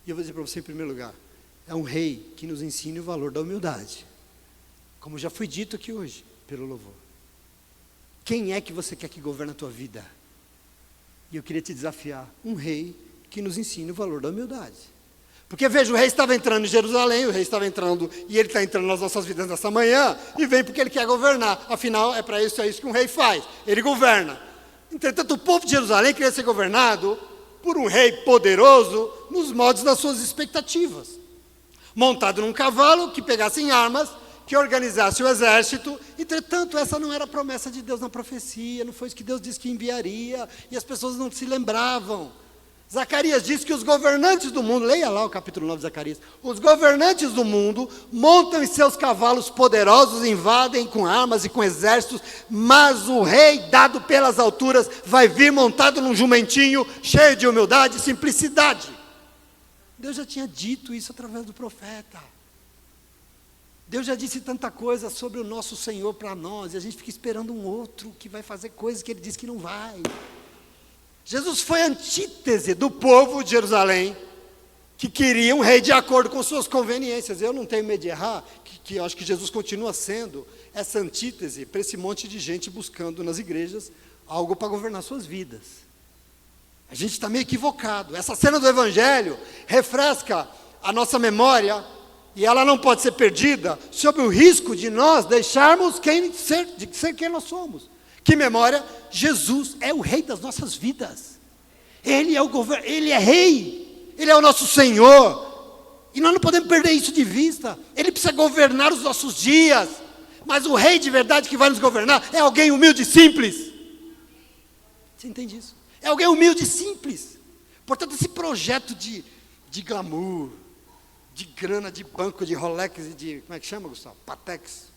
S1: E eu vou dizer para você em primeiro lugar, é um rei que nos ensina o valor da humildade. Como já foi dito aqui hoje, pelo louvor. Quem é que você quer que governe a tua vida? E eu queria te desafiar, um rei que nos ensine o valor da humildade. Porque veja, o rei estava entrando em Jerusalém, o rei estava entrando, e ele está entrando nas nossas vidas nessa manhã, e vem porque ele quer governar. Afinal, é isso que um rei faz, ele governa. Entretanto, o povo de Jerusalém queria ser governado por um rei poderoso, nos moldes das suas expectativas. Montado num cavalo, que pegasse em armas, que organizasse o exército. Entretanto, essa não era a promessa de Deus na profecia, não foi isso que Deus disse que enviaria, e as pessoas não se lembravam. Zacarias diz que os governantes do mundo, leia lá o capítulo 9 de Zacarias, os governantes do mundo montam em seus cavalos poderosos, invadem com armas e com exércitos, mas o rei dado pelas alturas vai vir montado num jumentinho, cheio de humildade e simplicidade. Deus já tinha dito isso através do profeta. Deus já disse tanta coisa sobre o nosso Senhor para nós, e a gente fica esperando um outro que vai fazer coisas que Ele disse que não vai. Jesus foi a antítese do povo de Jerusalém, que queria um rei de acordo com suas conveniências. Eu não tenho medo de errar, que eu acho que Jesus continua sendo essa antítese para esse monte de gente buscando nas igrejas algo para governar suas vidas. A gente está meio equivocado. Essa cena do Evangelho refresca a nossa memória, e ela não pode ser perdida, sob o risco de nós deixarmos de ser quem nós somos. Que memória? Jesus é o rei das nossas vidas. Ele é rei. Ele é o nosso Senhor. E nós não podemos perder isso de vista. Ele precisa governar os nossos dias. Mas o rei de verdade que vai nos governar é alguém humilde e simples. Você entende isso? É alguém humilde e simples. Portanto, esse projeto de glamour, de grana, de banco, de Rolex e de, como é que chama, Gustavo? Patex.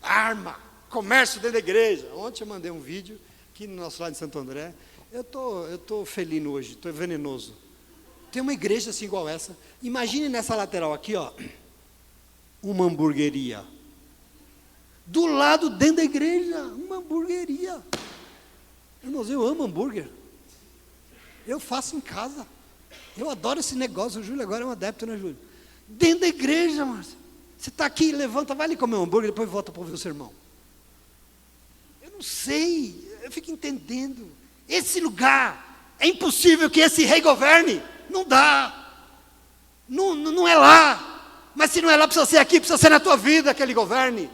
S1: Arma. Comércio dentro da igreja. Ontem eu mandei um vídeo aqui no nosso lado de Santo André. Eu tô felino hoje, estou venenoso. Tem uma igreja assim igual essa. Imagine nessa lateral aqui, ó, uma hamburgueria. Do lado, dentro da igreja, uma hamburgueria. Irmãos, eu amo hambúrguer. Eu faço em casa. Eu adoro esse negócio. O Júlio agora é um adepto, né, Júlio? Dentro da igreja, Márcio. Você está aqui, levanta, vai ali comer um hambúrguer, depois volta para ouvir o sermão. Não sei, eu fico entendendo. Esse lugar, é impossível que esse rei governe. Não dá. Não é lá. Mas se não é lá, precisa ser aqui, precisa ser na tua vida que ele governe.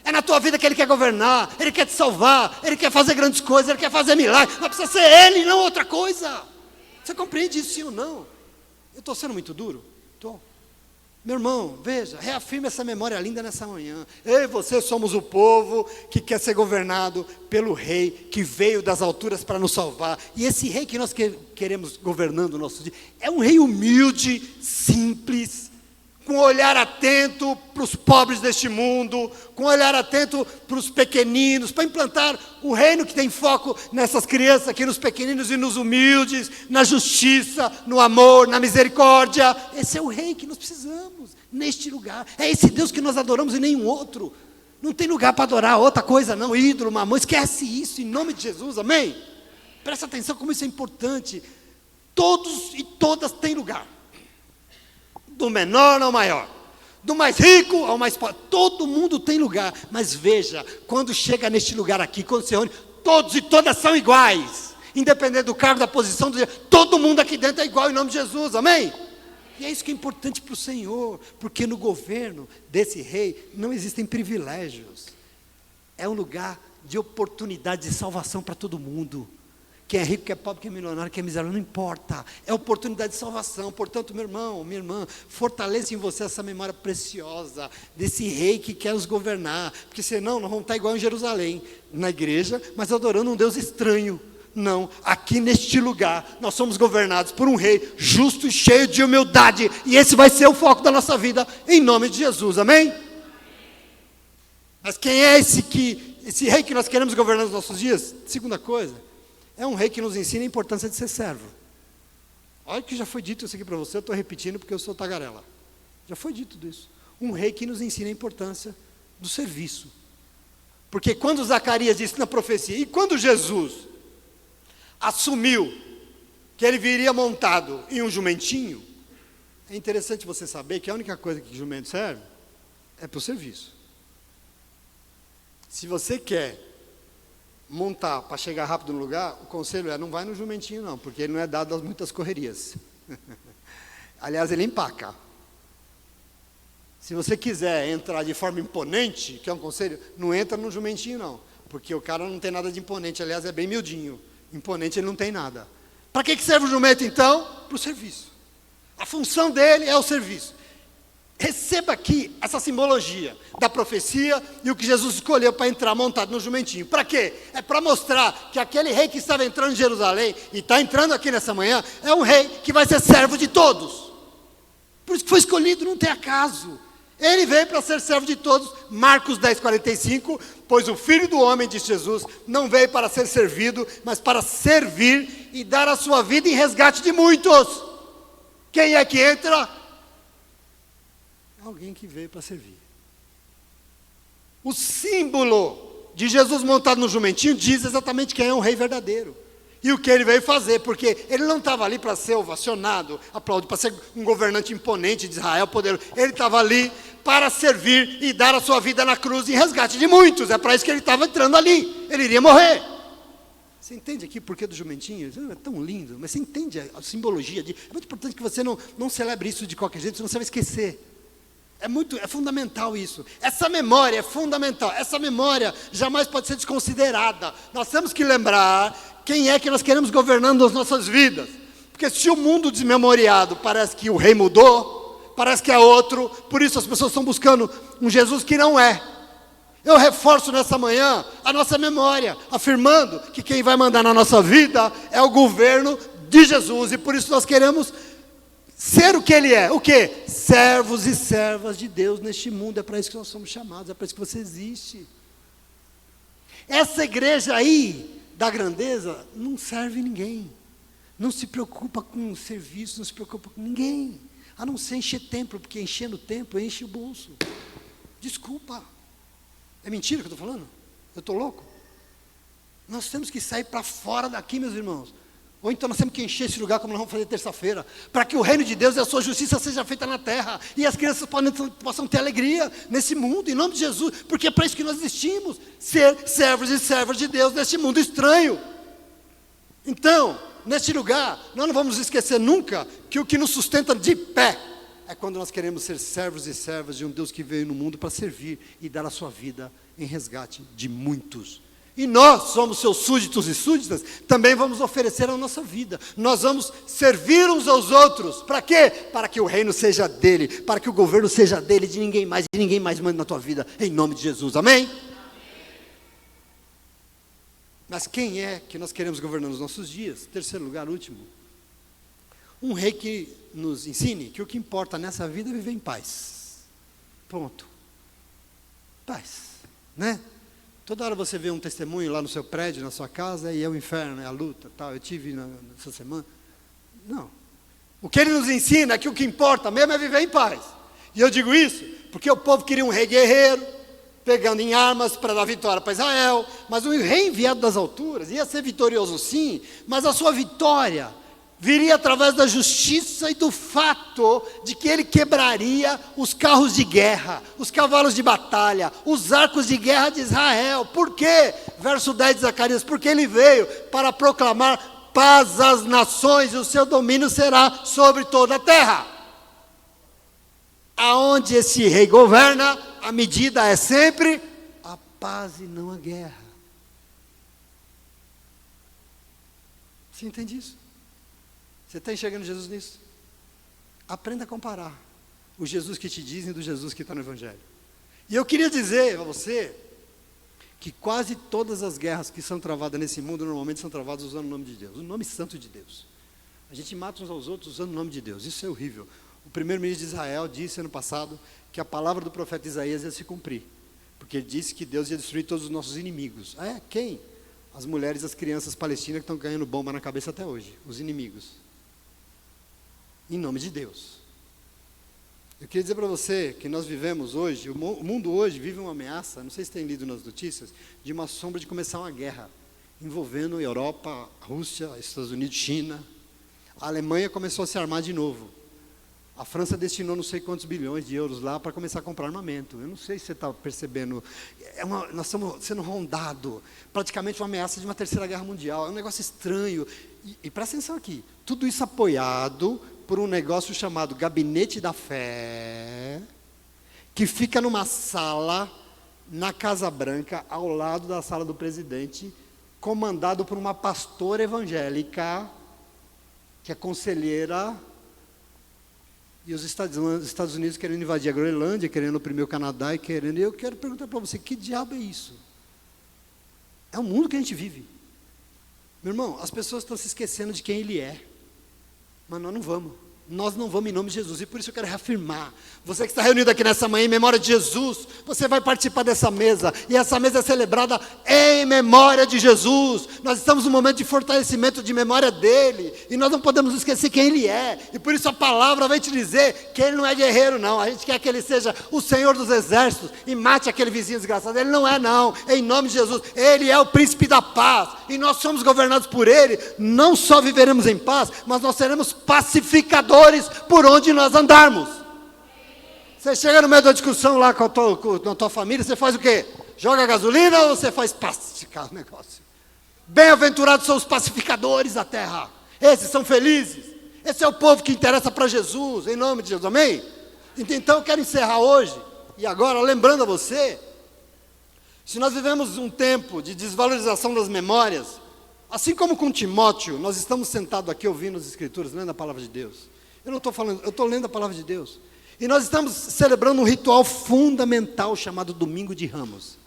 S1: É na tua vida que ele quer governar. Ele quer te salvar, ele quer fazer grandes coisas, ele quer fazer milagres. Mas precisa ser ele, não outra coisa. Você compreende isso sim ou não? Eu estou sendo muito duro? Estou. Meu irmão, veja, reafirme essa memória linda nessa manhã. Eu e você somos o povo que quer ser governado pelo rei que veio das alturas para nos salvar. E esse rei que nós queremos governando o nosso dia é um rei humilde, simples, com um olhar atento para os pobres deste mundo, com um olhar atento para os pequeninos, para implantar o reino que tem foco nessas crianças aqui, nos pequeninos e nos humildes, na justiça, no amor, na misericórdia. Esse é o rei que nós precisamos neste lugar. É esse Deus que nós adoramos e nenhum outro. Não tem lugar para adorar outra coisa não, ídolo, mamão, esquece isso em nome de Jesus, amém? Presta atenção como isso é importante. Todos e todas têm lugar. Do menor ao maior, do mais rico ao mais pobre, todo mundo tem lugar, mas veja, quando chega neste lugar aqui, quando se reúne, todos e todas são iguais, independente do cargo, da posição, todo mundo aqui dentro é igual em nome de Jesus, amém? E é isso que é importante para o Senhor, porque no governo desse rei não existem privilégios, é um lugar de oportunidade de salvação para todo mundo. Quem é rico, quem é pobre, quem é milionário, quem é miserável, não importa. É oportunidade de salvação. Portanto, meu irmão, minha irmã, fortaleça em você essa memória preciosa desse rei que quer nos governar. Porque senão nós vamos estar igual em Jerusalém, na igreja, mas adorando um Deus estranho. Não, aqui neste lugar, nós somos governados por um rei justo e cheio de humildade. E esse vai ser o foco da nossa vida, em nome de Jesus, amém? Mas quem é esse rei que nós queremos governar nos nossos dias? Segunda coisa. É um rei que nos ensina a importância de ser servo. Olha que já foi dito isso aqui para você, eu estou repetindo porque eu sou tagarela. Já foi dito tudo isso. Um rei que nos ensina a importância do serviço. Porque quando Zacarias disse na profecia, e quando Jesus assumiu que ele viria montado em um jumentinho, é interessante você saber que a única coisa que jumento serve é para o serviço. Se você quer montar para chegar rápido no lugar, o conselho é, não vai no jumentinho não, porque ele não é dado a muitas correrias. Aliás, ele empaca. Se você quiser entrar de forma imponente, que é um conselho, não entra no jumentinho não, porque o cara não tem nada de imponente, aliás, é bem miudinho. Imponente ele não tem nada. Para que serve o jumento então? Para o serviço. A função dele é o serviço. Receba aqui essa simbologia da profecia e o que Jesus escolheu para entrar montado no jumentinho. Para quê? É para mostrar que aquele rei que estava entrando em Jerusalém e está entrando aqui nessa manhã, é um rei que vai ser servo de todos. Por isso que foi escolhido, não tem acaso. Ele veio para ser servo de todos. Marcos 10:45, pois o Filho do Homem, disse Jesus, não veio para ser servido, mas para servir e dar a sua vida em resgate de muitos. Quem é que entra? Alguém que veio para servir. O símbolo de Jesus montado no jumentinho diz exatamente quem é um rei verdadeiro. E o que ele veio fazer, porque ele não estava ali para ser ovacionado, aplaudido, para ser um governante imponente de Israel, poderoso. Ele estava ali para servir e dar a sua vida na cruz em resgate de muitos. É para isso que ele estava entrando ali. Ele iria morrer. Você entende aqui o porquê do jumentinho? É tão lindo, mas você entende a simbologia. É muito importante que você não celebre isso de qualquer jeito, senão você vai esquecer. É fundamental isso. Essa memória é fundamental. Essa memória jamais pode ser desconsiderada. Nós temos que lembrar quem é que nós queremos governando as nossas vidas. Porque se o mundo desmemoriado parece que o rei mudou, parece que é outro, por isso as pessoas estão buscando um Jesus que não é. Eu reforço nessa manhã a nossa memória, afirmando que quem vai mandar na nossa vida é o governo de Jesus. E por isso nós queremos ser o que Ele é. O quê? Servos e servas de Deus neste mundo. É para isso que nós somos chamados, é para isso que você existe. Essa igreja aí, da grandeza, não serve ninguém. Não se preocupa com serviço, não se preocupa com ninguém. A não ser encher templo, porque enchendo o templo, enche o bolso. Desculpa. É mentira que eu estou falando? Eu estou louco? Nós temos que sair para fora daqui, meus irmãos. Ou então nós temos que encher esse lugar como nós vamos fazer terça-feira, para que o reino de Deus e a sua justiça seja feita na terra, e as crianças possam ter alegria nesse mundo, em nome de Jesus, porque é para isso que nós existimos, ser servos e servas de Deus neste mundo estranho. Então, neste lugar, nós não vamos esquecer nunca que o que nos sustenta de pé, é quando nós queremos ser servos e servas de um Deus que veio no mundo para servir e dar a sua vida em resgate de muitos. E nós somos seus súditos e súditas, também vamos oferecer a nossa vida. Nós vamos servir uns aos outros. Para quê? Para que o reino seja dele, para que o governo seja dele, de ninguém mais, e ninguém mais manda na tua vida, em nome de Jesus. Amém? Amém. Mas quem é que nós queremos governar nos nossos dias? Terceiro lugar, último. Um rei que nos ensine que o que importa nessa vida é viver em paz. Ponto. Paz, né? Toda hora você vê um testemunho lá no seu prédio, na sua casa, e é o inferno, é a luta, tal. Eu tive nessa semana. Não. O que ele nos ensina é que o que importa mesmo é viver em paz. E eu digo isso porque o povo queria um rei guerreiro, pegando em armas para dar vitória para Israel. Mas o rei enviado das alturas ia ser vitorioso sim, mas a sua vitória viria através da justiça e do fato de que ele quebraria os carros de guerra, os cavalos de batalha, os arcos de guerra de Israel. Por quê? Verso 10 de Zacarias, porque ele veio para proclamar paz às nações, e o seu domínio será sobre toda a terra. Aonde esse rei governa, a medida é sempre a paz e não a guerra. Você entende isso? Você está enxergando Jesus nisso? Aprenda a comparar o Jesus que te dizem do Jesus que está no Evangelho. E eu queria dizer a você que quase todas as guerras que são travadas nesse mundo normalmente são travadas usando o nome de Deus, o nome santo de Deus. A gente mata uns aos outros usando o nome de Deus, isso é horrível. O primeiro-ministro de Israel disse ano passado que a palavra do profeta Isaías ia se cumprir, porque ele disse que Deus ia destruir todos os nossos inimigos. Quem? As mulheres e as crianças palestinas que estão ganhando bomba na cabeça até hoje, os inimigos. Em nome de Deus. Eu queria dizer para você que nós vivemos hoje, o mundo hoje vive uma ameaça, não sei se tem lido nas notícias, de uma sombra de começar uma guerra, envolvendo Europa, Rússia, Estados Unidos, China. A Alemanha começou a se armar de novo. A França destinou não sei quantos bilhões de euros lá para começar a comprar armamento. Eu não sei se você está percebendo. Nós estamos sendo rondados, praticamente uma ameaça de uma terceira guerra mundial. É um negócio estranho. E presta atenção aqui, tudo isso apoiado por um negócio chamado Gabinete da Fé, que fica numa sala na Casa Branca, ao lado da sala do presidente, comandado por uma pastora evangélica, que é conselheira, E os Estados Unidos querendo invadir a Groenlândia, querendo oprimir o Canadá e querendo... E eu quero perguntar para você, que diabo é isso? É o mundo que a gente vive. Meu irmão, as pessoas estão se esquecendo de quem Ele é. Mas nós não vamos. Nós não vamos em nome de Jesus. E por isso eu quero reafirmar. Você que está reunido aqui nessa manhã em memória de Jesus, você vai participar dessa mesa. E essa mesa é celebrada em memória de Jesus. Nós estamos num momento de fortalecimento de memória dEle. E nós não podemos esquecer quem Ele é. E por isso a palavra vai te dizer que Ele não é guerreiro, não. A gente quer que Ele seja o Senhor dos exércitos e mate aquele vizinho desgraçado. Ele não é, não. Em nome de Jesus. Ele é o príncipe da paz. E nós somos governados por Ele. Não só viveremos em paz, mas nós seremos pacificadores por onde nós andarmos. Você chega no meio da discussão lá com a tua família, você faz o quê? Joga gasolina ou você faz pacificar o negócio? Bem-aventurados são os pacificadores da terra. Esses são felizes. Esse é o povo que interessa para Jesus, em nome de Jesus, amém? Então eu quero encerrar hoje, e agora lembrando a você, se nós vivemos um tempo de desvalorização das memórias, assim como com Timóteo, nós estamos sentados aqui ouvindo as Escrituras, lendo a palavra de Deus. Eu não estou falando, eu estou lendo a palavra de Deus. E nós estamos celebrando um ritual fundamental chamado Domingo de Ramos.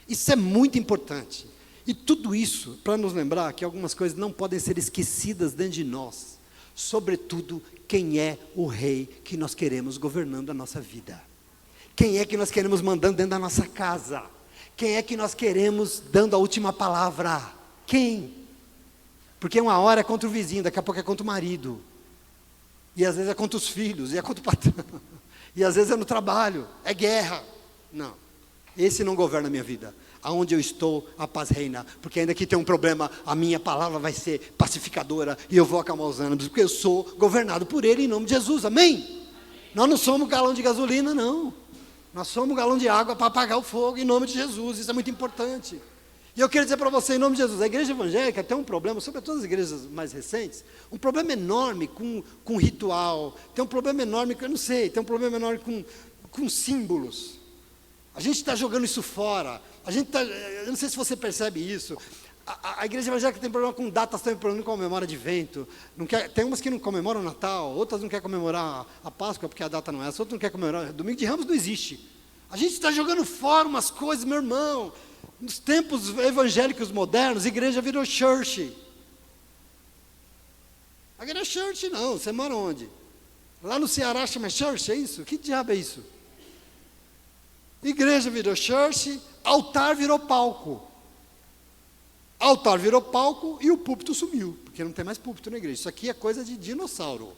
S1: Isso é muito importante. E tudo isso para nos lembrar que algumas coisas não podem ser esquecidas dentro de nós. Sobretudo, quem é o rei que nós queremos governando a nossa vida. Quem é que nós queremos mandando dentro da nossa casa. Quem é que nós queremos dando a última palavra. Quem? Porque uma hora é contra o vizinho, daqui a pouco é contra o marido. E às vezes é contra os filhos, e é contra o patrão. E às vezes é no trabalho, é guerra. Não, esse não governa a minha vida. Aonde eu estou, a paz reina. Porque ainda que tenha um problema, a minha palavra vai ser pacificadora. E eu vou acalmar os ânimos, porque eu sou governado por Ele em nome de Jesus, amém? Nós não somos galão de gasolina, não. Nós somos galão de água para apagar o fogo em nome de Jesus, isso é muito importante. E eu quero dizer para você, em nome de Jesus, a igreja evangélica tem um problema, sobretudo as igrejas mais recentes, um problema enorme com ritual, tem um problema enorme, eu não sei, tem um problema enorme com símbolos. A gente está jogando isso fora, eu não sei se você percebe isso, a igreja evangélica tem problema com datas, tem problema com a memória de evento, tem umas que não comemoram o Natal, outras não querem comemorar a Páscoa porque a data não é essa, outras não querem comemorar, Domingo de Ramos não existe. A gente está jogando fora umas coisas, meu irmão. Nos tempos evangélicos modernos, a igreja virou church. A igreja é church não, você mora onde? Lá no Ceará chama church, é isso? Que diabo é isso? Igreja virou church, altar virou palco. Altar virou palco e o púlpito sumiu, porque não tem mais púlpito na igreja. Isso aqui é coisa de dinossauro.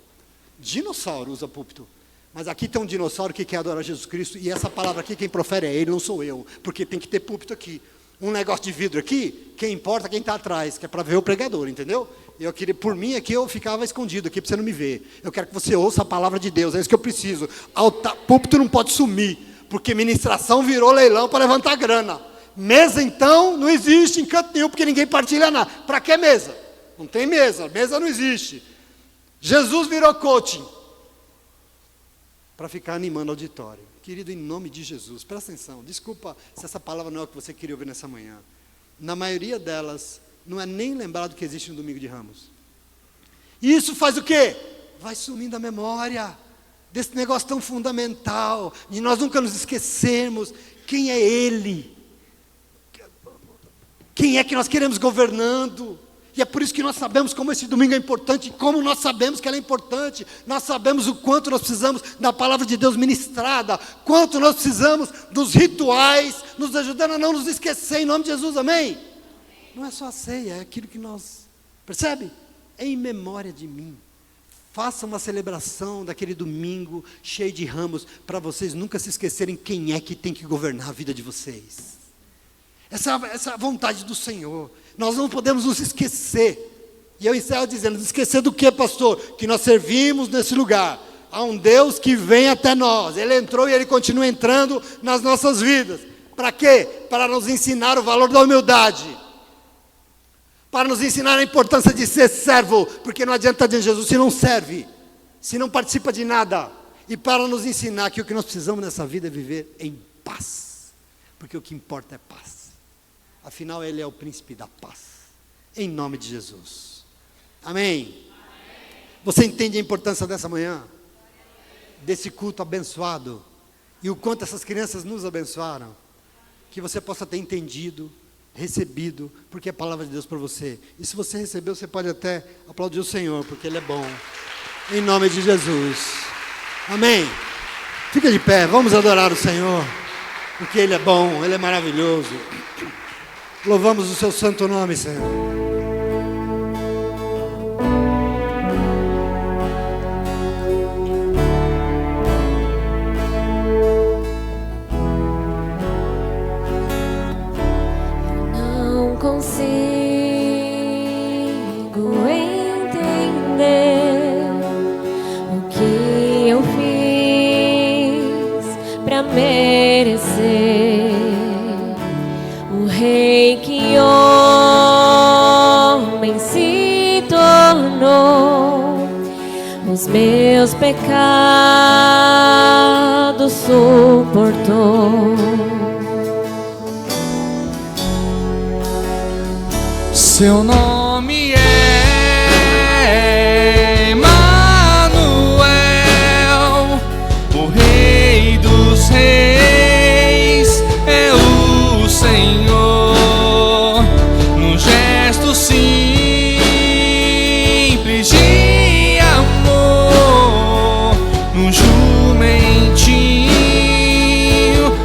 S1: Dinossauro usa púlpito. Mas aqui tem um dinossauro que quer adorar Jesus Cristo, e essa palavra aqui, quem profere é Ele, não sou eu, porque tem que ter púlpito aqui. Um negócio de vidro aqui, quem importa é quem está atrás, que é para ver o pregador, entendeu? Eu queria, por mim aqui eu ficava escondido aqui para você não me ver. Eu quero que você ouça a palavra de Deus, é isso que eu preciso. Púlpito não pode sumir, porque ministração virou leilão para levantar grana. Mesa então não existe em canto nenhum, porque ninguém partilha nada. Para que mesa? Não tem mesa, mesa não existe. Jesus virou coaching. Para ficar animando o auditório. Querido, em nome de Jesus, presta atenção, desculpa se essa palavra não é o que você queria ouvir nessa manhã. Na maioria delas, não é nem lembrado que existe um Domingo de Ramos. E isso faz o quê? Vai sumindo a memória desse negócio tão fundamental, de nós nunca nos esquecermos quem é Ele. Quem é que nós queremos governando. E é por isso que nós sabemos como esse domingo é importante, como nós sabemos que ela é importante, nós sabemos o quanto nós precisamos da palavra de Deus ministrada, quanto nós precisamos dos rituais, nos ajudando a não nos esquecer, em nome de Jesus, amém? Não é só a ceia, é aquilo que nós, percebe? Em memória de mim. Faça uma celebração daquele domingo cheio de ramos, para vocês nunca se esquecerem quem é que tem que governar a vida de vocês. Essa é a vontade do Senhor. Nós não podemos nos esquecer. E eu encerro dizendo, esquecer do que, pastor? Que nós servimos nesse lugar. Há um Deus que vem até nós. Ele entrou e Ele continua entrando nas nossas vidas. Para quê? Para nos ensinar o valor da humildade. Para nos ensinar a importância de ser servo. Porque não adianta de Jesus se não serve. Se não participa de nada. E para nos ensinar que o que nós precisamos nessa vida é viver em paz. Porque o que importa é paz. Afinal, Ele é o príncipe da paz. Em nome de Jesus. Amém? Você entende a importância dessa manhã? desse culto abençoado e o quanto essas crianças nos abençoaram, que você possa ter entendido, recebido, porque é a palavra de Deus para você. E se você recebeu, você pode até aplaudir o Senhor, porque Ele é bom. Em nome de Jesus. Amém. Fica de pé, vamos adorar o Senhor, porque Ele é bom, Ele é maravilhoso. Louvamos o seu santo nome, Senhor.
S2: Não consigo entender o que eu fiz para merecer o rei que homem se tornou, os meus pecados suportou.
S3: Seu nome é Emanuel, o Rei dos Reis é o Senhor. Num gesto simples de amor, num jumentinho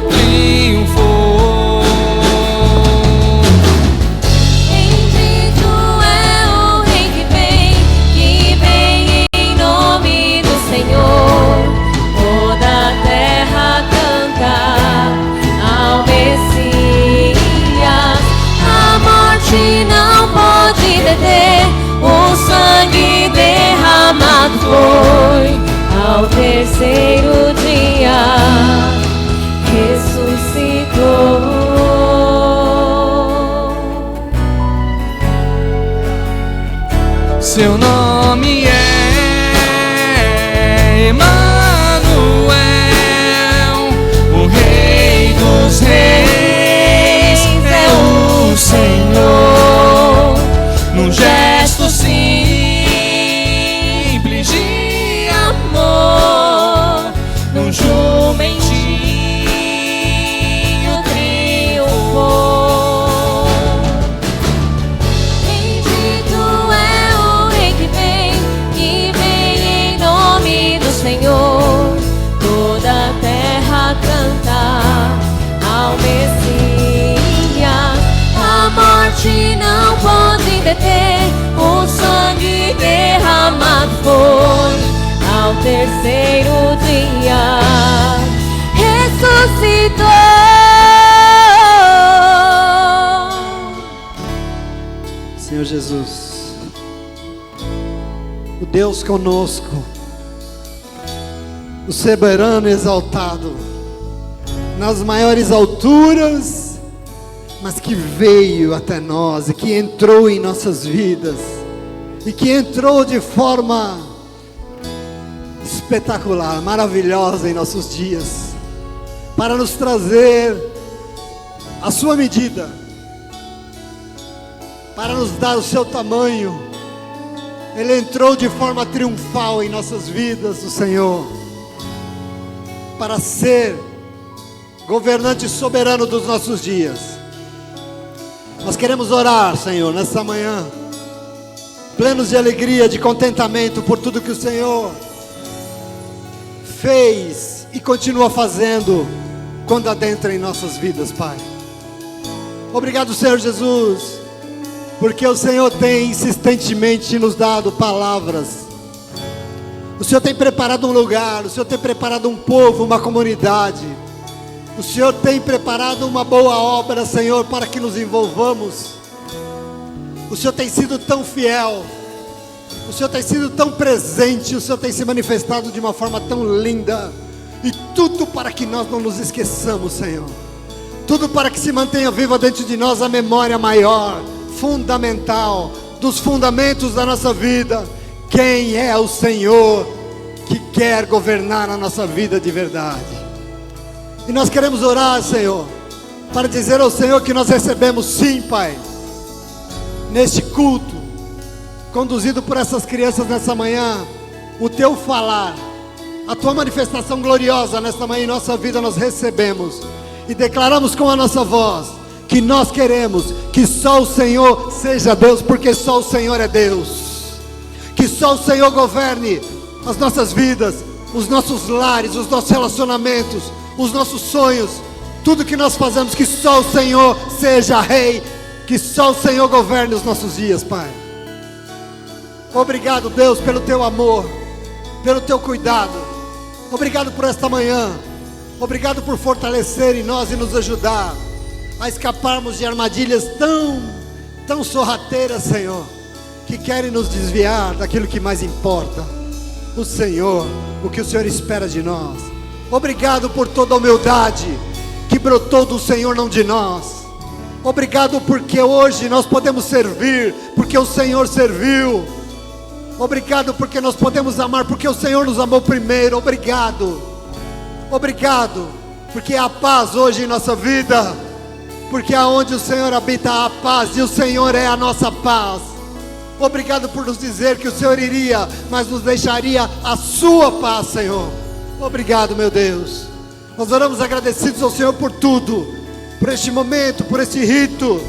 S3: triunfou.
S2: Bendito é o Rei que vem em nome do Senhor. Toda a terra canta ao Messias. A morte não pode deter, o sangue derramado foi. Ao terceiro dia ressuscitou.
S3: Seu nome é Emanuel, o Rei dos Reis é o Senhor. Num gesto simples de amor, num jumentinho triunfou.
S2: Bendito é o Rei que vem em nome do Senhor. Toda a terra canta ao Messias. A morte não pode deter, o sangue derramado foi. Ao terceiro dia ressuscitou.
S1: Senhor Jesus, o Deus conosco, o soberano exaltado, nas maiores alturas, mas que veio até nós e que entrou em nossas vidas, e que entrou de forma espetacular, maravilhosa em nossos dias, para nos trazer a sua medida, para nos dar o seu tamanho. Ele entrou de forma triunfal em nossas vidas, o Senhor, para ser governante soberano dos nossos dias. Nós queremos orar, Senhor, nessa manhã, plenos de alegria, de contentamento por tudo que o Senhor fez e continua fazendo quando adentra em nossas vidas, Pai. Obrigado, Senhor Jesus, porque o Senhor tem insistentemente nos dado palavras. O Senhor tem preparado um lugar, o Senhor tem preparado um povo, uma comunidade. O Senhor tem preparado uma boa obra, Senhor, para que nos envolvamos. O Senhor tem sido tão fiel, o Senhor tem sido tão presente, o Senhor tem se manifestado de uma forma tão linda. E tudo para que nós não nos esqueçamos, Senhor. Tudo para que se mantenha viva dentro de nós a memória maior, fundamental, dos fundamentos da nossa vida. Quem é o Senhor que quer governar a nossa vida de verdade? E nós queremos orar, Senhor, para dizer ao Senhor que nós recebemos sim, Pai, neste culto, conduzido por essas crianças nessa manhã, o Teu falar, a tua manifestação gloriosa nesta manhã em nossa vida nós recebemos e declaramos com a nossa voz que nós queremos que só o Senhor seja Deus, porque só o Senhor é Deus. Que só o Senhor governe as nossas vidas, os nossos lares, os nossos relacionamentos, os nossos sonhos, tudo que nós fazemos, que só o Senhor seja Rei, que só o Senhor governe os nossos dias, Pai. Obrigado, Deus, pelo teu amor, pelo teu cuidado. Obrigado por esta manhã. Obrigado por fortalecer em nós e nos ajudar a escaparmos de armadilhas tão sorrateiras, Senhor, que querem nos desviar daquilo que mais importa, o Senhor, o que o Senhor espera de nós. Obrigado por toda a humildade que brotou do Senhor, não de nós. Obrigado porque hoje nós podemos servir, porque o Senhor serviu. Obrigado porque nós podemos amar, porque o Senhor nos amou primeiro. Obrigado. Obrigado porque há paz hoje em nossa vida, porque aonde o Senhor habita há paz, e o Senhor é a nossa paz. Obrigado por nos dizer que o Senhor iria, mas nos deixaria a sua paz, Senhor. Obrigado, meu Deus. Nós oramos agradecidos ao Senhor por tudo, por este momento, por este rito,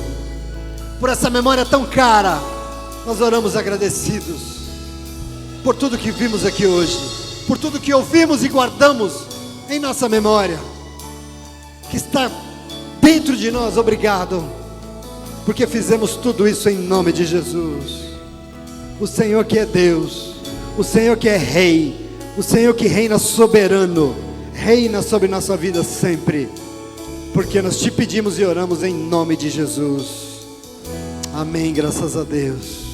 S1: por essa memória tão cara. Nós oramos agradecidos por tudo que vimos aqui hoje, por tudo que ouvimos e guardamos em nossa memória, que está dentro de nós. Obrigado, porque fizemos tudo isso em nome de Jesus. O Senhor que é Deus, o Senhor que é Rei, o Senhor que reina soberano, reina sobre nossa vida sempre, porque nós te pedimos e oramos em nome de Jesus. Amém, graças a Deus.